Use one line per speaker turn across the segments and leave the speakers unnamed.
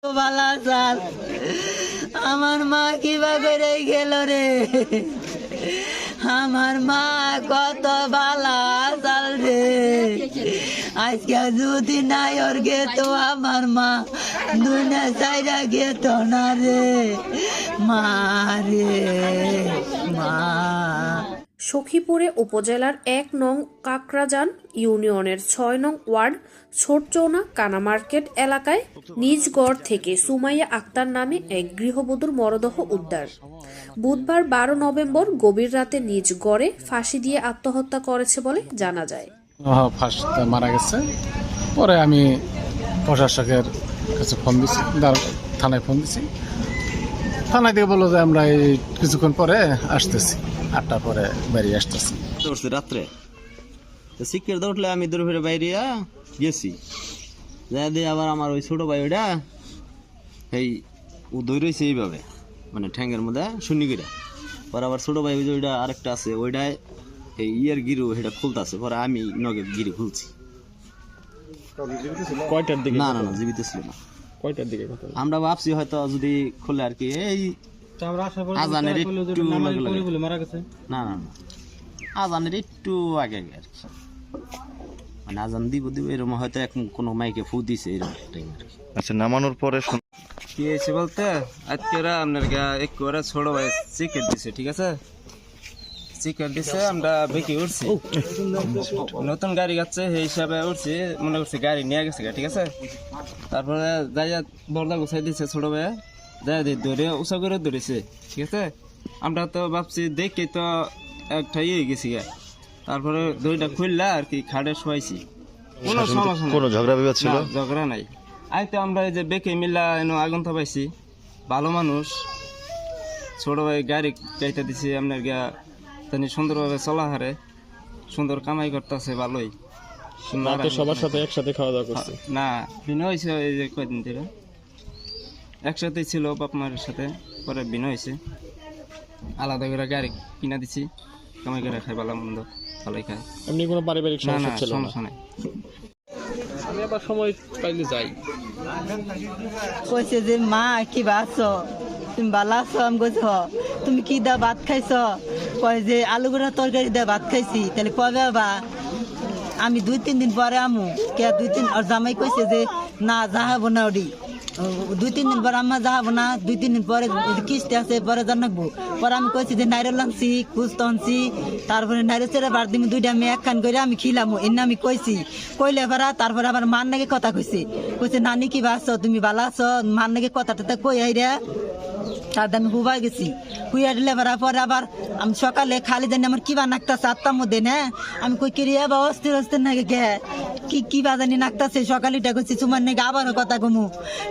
বালা চাল আমার মা কিবা করে গেল রে। আমার মা কত বালা চাল রে, আজকে যদি নাই ওর গেত আমার মা দুনিয়া চাইরা গেত না রে মা রে মা।
সখীপুরে উপজেলার ১ নং কাকরাজান ইউনিয়নের ৬ নং ওয়ার্ড ছোটচৌনা কানা মার্কেট এলাকায় নিজ গড় থেকে সুমাইয়া আক্তার নামে এক গৃহবধূর মরদেহ উদ্ধার। বুধবার ১২ নভেম্বর গভীর রাতে নিজ গড়ে ফাঁসি দিয়ে আত্মহত্যা করেছে বলে জানা যায়।
ফাঁসিতে মারা গেছে। পরে আমি প্রশাসকের কাছে ফোন দিছি, থানায় ফোন দিছি। থানায় থেকে বললো যে আমরা এই কিছুক্ষণ পরে আসতেছি, ৮টার পরে বেরিয়ে আসতেছি।
রাত্রে তো শিক্ষের উঠলে আমি দূর ফিরে বাইরে গেছি, যা দিয়ে আবার আমার ওই ছোটো ভাই ওইটা এই ও দৌড়েছে এইভাবে, মানে ঠ্যাঙ্গের মধ্যে শুনি করে। পরে আবার ছোটো ভাই ওই যে ওইটা আরেকটা আছে ওইটায় এই ইয়ের গিরু সেটা খুলতেছে। পরে আমি নগের গিরি খুলছি।
কয়টার দিকে?
না না না, জীবিত ছিল না।
কয়টার দিকে?
আমরা ভাবছি হয়তো যদি খুলে আর কি এই আজানের একটু
মারা গেছে।
না না না, আজানের একটু আগে আগে আর কি, মানে আজান দিব এরকম হয়তো কোনো মাইকে ফু দিছে এরকম টাইম আর কি।
আচ্ছা, নামানোর পরে
কি হয়েছে বলতে আজকে আপনার একটু ওরা ছোট ভাই চিকেট দিছে, ঠিক আছে, চিকেট দিছে। আমরা বেঁকে উঠছি, নতুন গাড়ি যাচ্ছে সেই হিসাবে উঠছি, মনে করছি গাড়ি নিয়ে গেছে, ঠিক আছে। তারপরে যাইয়া বর্দা গুছাই দিছে ছোট ভাই, যাই ধরে উঁচা করে ধরেছে, ঠিক আছে। আমরা তো ভাবছি দেখি তো একটা ইয়ে হয়ে গেছি গা। তারপরে দড়িটা খুললা আর কি খাটে শোয়াইছি, কোনো সমস্যা
কোনো ঝগড়া বিবাদ ছিল?
ঝগড়া নাই। আইতে আমরা এই যে বেঁকে মিল্লা এনে আগুন তো পাইছি, ভালো মানুষ। ছোট ভাই গাড়ি গাইতে দিছি আপনার গিয়া, তিনি সুন্দরভাবে চলা হারে, সুন্দর কামাই করতেছে, ভালোই।
সবার সাথে একসাথে খাওয়া দাওয়া করছে?
না, বিনয় হয়েছে এই যে কয়দিন ধরে একসাথেই ছিল বাপ মায়ের সাথে। পরে বিনয় হয়েছে, আলাদা করে গাড়ি কিনা দিছি, কামাই করে খাই, ভালো মন্দ ভালোই খায়।
এমনি কোনো পারিবারিক
না না,
সমস্যা ছিল না?
সমস্যা নাই।
আমি আবার সময় পাইলে যাই।
কইছে যে মা কি বাছো, তুমি ভালো আছো? আমি কইছি তুমি কি দা ভাত খাইছ? কয় যে আলু গুঁড়া তরকারি দা ভাত খাইছি। তাহলে কবে বা? আমি ২-৩ দিন পরে আমু কে ২-৩। আর জামাই কইছে যে না যাহাবো না, ওডি ২-৩ দিন পরে আম্মা যাহাবো না, ২-৩ দিন পরে কিস্তি আছে পরে জানাকবো। পরে আমি কইছি যে নাইরল আনছি, খুঁজ তো আনছি, তারপরে নাইরল চেরা বার দিমি ২টা আমি একখান করে আমি খিলামো, এনে আমি কইছি। কইলে ভাড়া তারপরে আবার মার নাকি কথা কইছে, কইছে নানি কি বাছো, তুমি ভালো আছো? মার নাকি কথাটা কই আইরে। তার আমি হুবাই গেছি, হুইয়া দিলে ভাড়া। পরে আবার আমি সকালে খালি জানি আমার কিবা নাকতাছে ৮টার মধ্যে, না আমি কই কিরিয়া বা অস্থির অস্থির নাকি গে কি বাজানি নাকতাছে। সকালেটা কইছি তোমার নাকি আবারও কথা কমু,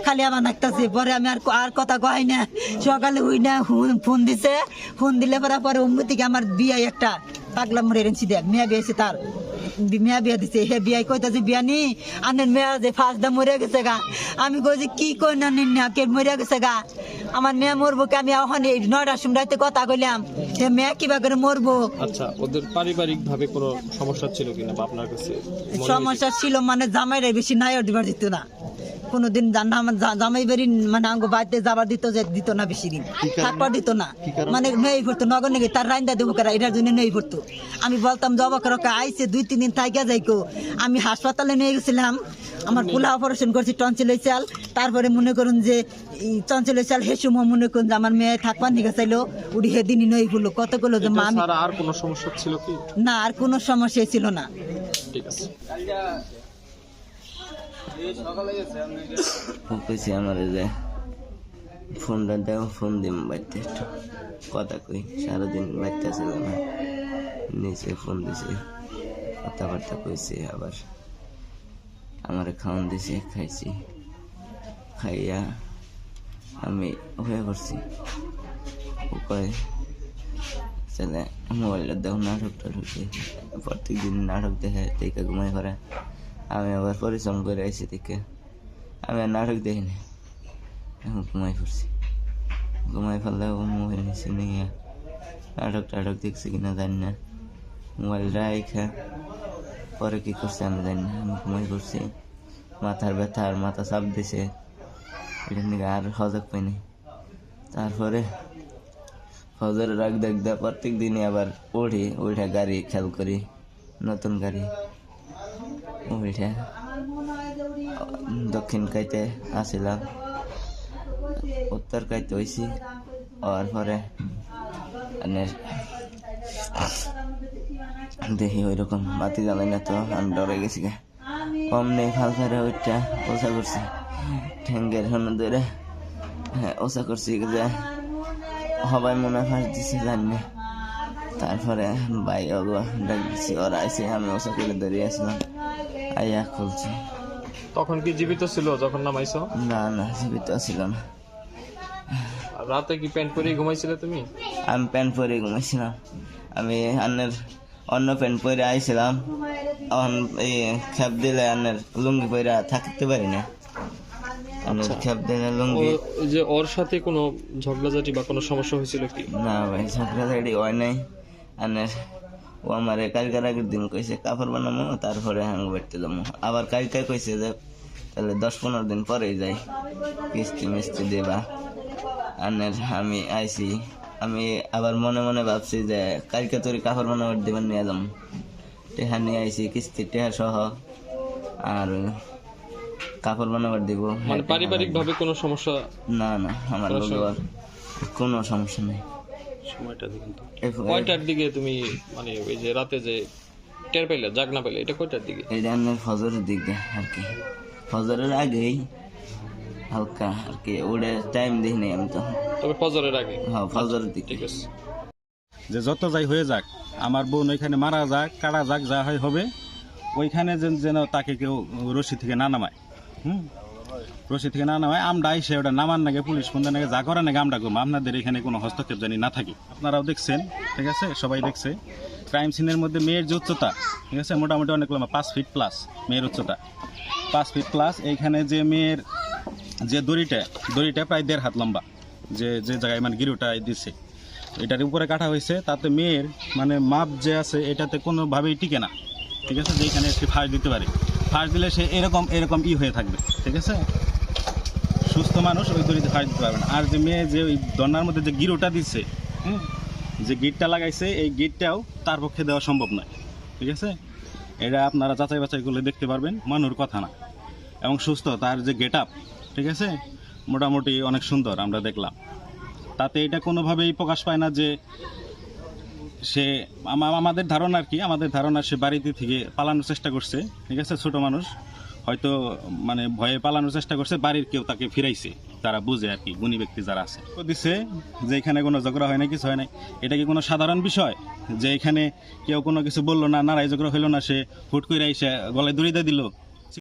খালি আবার নাকতাছে। পরে আমি আর কথা কই না, সকালে হুই না ফোন দিছে। ফোন দিলে পরে অম্মু থেকে আমার বিয়ে একটা পাগলা মরে এনেছি, দেখ মেয়া বিয়েছে, তার মেয়া বিয়া দিছে। হে বিয়াই কইতাছে বিয়া নি আনের মেয়া যে ফার্স্ট মরে গেছে গা। আমি কইছি কি কই না নিনা কে মরে গেছে গা, আমার মেয়ে মরবো কে? আমি এখন ৯টার সময় রাতে কথা কইলাম, সে মেয়ে কিবা করে মরবো।
আচ্ছা, ওদের পারিবারিক ভাবে কোনো সমস্যা ছিল কিনা বা আপনার কাছে?
সমস্যা ছিল মানে জামাইরা বেশি নাই দিবার দিত না কোনোদিন, আমার জামাই বাড়ি মানে আঙ্গ বাড়িতে যাবার দিত না, বেশি দিন থাকবার দিত না, মানে নেই পড়তো নগর নাকি তার রাইন্দা দেবো কারা, এটার জন্য নেই পড়তো। আমি বলতাম জবাক আইসে ২-৩ দিন থাইকা যাইকো। আমি হাসপাতালে নিয়ে গেছিলাম, আমার পোলা অপারেশন করছি টনসিলের চাল। তারপরে মনে করুন যে টনসিলের চাল হে সময় মনে করুন যে আমার মেয়ে থাকবার নিয়ে চাইলো, উড়ি হেদিনই নই ফুলো কত করলো যে মা।
আর কোনো সমস্যা ছিল কি?
না, আর কোনো সমস্যা ছিল না।
ঠিক আছে।
কইছি আমার যে ফোনটা দেও, ফোন দিম বাড়িতে একটু কথা কই। সারাদিন বাড়িতে ছিল না, নিচে ফোন দিছে, কথাবার্তা কইছে। আবার আমার খাওয়ান দিছে, খাইছি। খাইয়া আমি হয়ে পড়ছি। ও কয় ছেলে মোবাইলটা দেও, নাটকটা ঢুকে প্রত্যেক দিন নাটক দেখে দেখে ঘুমাই করে। আমি আবার পরিশ্রম করে আইসি দেখে আমি আর নাটক দেখিনি, এখন ঘুমাই পড়ছি। ঘুমাই ফেললে ও মোবাইল নিচে নিয়ে নাটক দেখছি কিনা জানি না, মোবাইল রাইখা পরে কি করছে আমি জানি না। আমি ঘুমাই পড়ছি, মাথার ব্যথা আর মাথা চাপ দিছে, এটার দিকে আর সজাগ পাইনি। তারপরে ফজরের রাগ দেখতে প্রত্যেক দিনই আবার উঠে গাড়ি খেয়াল করি, নতুন গাড়ি উঠে দক্ষিণ কাইতে আসিলাম, উত্তর কাইতে হয়েছি। হওয়ার পরে দেখি ওই রকম বাতি জ্বালাই না, তো আমি ডরে গেছি গে। কম নেই ফাল ফেরে ওইটা ওষা করছি, ঠেঙ্গের হন ধরে ওষা করছি যে সবাই মনে ফাঁস দিছে জানি। তারপরে ভাই ওগুলো ডাক দিচ্ছি, ওরা আইসে, আমি ওষা করে দাঁড়িয়ে আসলাম, আইয়া খুলছি।
তখন কি জীবিত ছিল যখন নামাইছো?
না জীবিত ছিল না।
আর রাতে কি প্যান্ট পরে ঘুমাইছিলে তুমি?
আমি প্যান্ট পরে ঘুমাইছিলাম, আমি অন্য প্যান্ট পরে আইছিলাম। এখন এই খেপ দিলে লুঙ্গি পরে থাকতে পারি না, খেপ দিলে লুঙ্গি।
ওই যে ওর সাথে কোনো ঝগড়াঝাটি বা কোনো সমস্যা হয়েছিল কি?
না ভাই, ঝগড়াঝাড়ি হয় নাই। ও আমারে কালকার আগের দিন কইছে কাপড় বানাবো, তারপরে হাঙ্গ বেড়তে যাবো। আবার কালকে কইছে যে তাহলে 10-15 দিন পরেই যাই কিস্তি মিস্তি দেবা। আমি আইছি, আমি আবার মনে মনে ভাবছি যে কালকে তোর কাপড় বানাবার দিবেন নিয়ে যাবো। টেহা নিয়ে আইছি, কিস্তি টেহা সহ, আর কাপড় বানাবার দিব।
মানে পারিবারিক ভাবে কোনো সমস্যা?
না আমার আর কোনো সমস্যা নেই।
কয়টার দিকে তুমি মানে ওই যে রাতে যে টের পাইলে, জাগনা পাইলে, এটা কয়টার দিকে?
এটা ফজরের দিকে আর কি, ফজরের আগেই হালকা আর কি, ওটা টাইম দিই নাই আমি তো।
তবে ফজরের আগে?
হ্যাঁ, ফজরের দিকে।
ঠিক আছে।
যে যত যাই হয়ে যাক, আমার বোন ওইখানে মারা যাক, কাটা যাক, যা হয় হবে, ওইখানে যেন তাকে কেউ রশি থেকে না নামায়। রশি থেকে না নামায়, আমরা আইসে ওটা নামান নাগে, পুলিশ ফোন নাগে, যা করে নাগে আমরা করবো। আপনাদের এখানে কোনো হস্তক্ষেপ জানি না থাকি। আপনারাও দেখছেন, ঠিক আছে, সবাই দেখছে ক্রাইম সিনের মধ্যে মেয়ের যে উচ্চতা, ঠিক আছে, মোটামুটি অনেক লম্বা, 5 ফিট প্লাস মেয়ের উচ্চতা, 5 ফিট প্লাস। এইখানে যে মেয়ের যে দড়িটা প্রায় 1.5 হাত লম্বা, যে জায়গায় মানে গিরুটা দিচ্ছে, এটার উপরে কাটা হয়েছে। তাতে মেয়ের মানে মাপ যে আছে, এটাতে কোনোভাবেই টিকে না, ঠিক আছে। যেখানে সে ফাঁস দিতে পারে, ফাঁস দিলে সে এরকম হয়ে থাকবে, ঠিক আছে। সুস্থ মানুষ ওই দড়িতে ফাঁস দিতে পারবে না। আর যে মেয়ে যে ওই দন্নার মধ্যে যে গিরোটা দিচ্ছে, যে গিটটা লাগাইছে, এই গিটটাও তার পক্ষে দেওয়া সম্ভব নয়, ঠিক আছে। এটা আপনারা যাচাই বাছাই করলে দেখতে পারবেন, মানুষের কথা না। এবং সুস্থ, তার যে গেট আপ, ঠিক আছে, মোটামুটি অনেক সুন্দর আমরা দেখলাম। তাতে এটা কোনোভাবেই প্রকাশ পায় না যে সে, আমাদের ধারণা আর কি, আমাদের ধারণা সে বাড়িতে থেকে পালানোর চেষ্টা করছে, ঠিক আছে। ছোট মানুষ হয়তো মানে ভয়ে পালানোর চেষ্টা করছে, বাড়ির কেউ তাকে ফিরাইছে, তারা বুঝে আর কি, গুণী ব্যক্তি যারা আছে। দিচ্ছে যে এখানে কোনো ঝগড়া হয় না, কিছু হয় না। এটা কি কোনো সাধারণ বিষয় যে এখানে কেউ কোনো কিছু বললো না, নারাই ঝগড়া হইলো না, সে হুট করে এসে গলায় দড়ি দিয়ে দিল?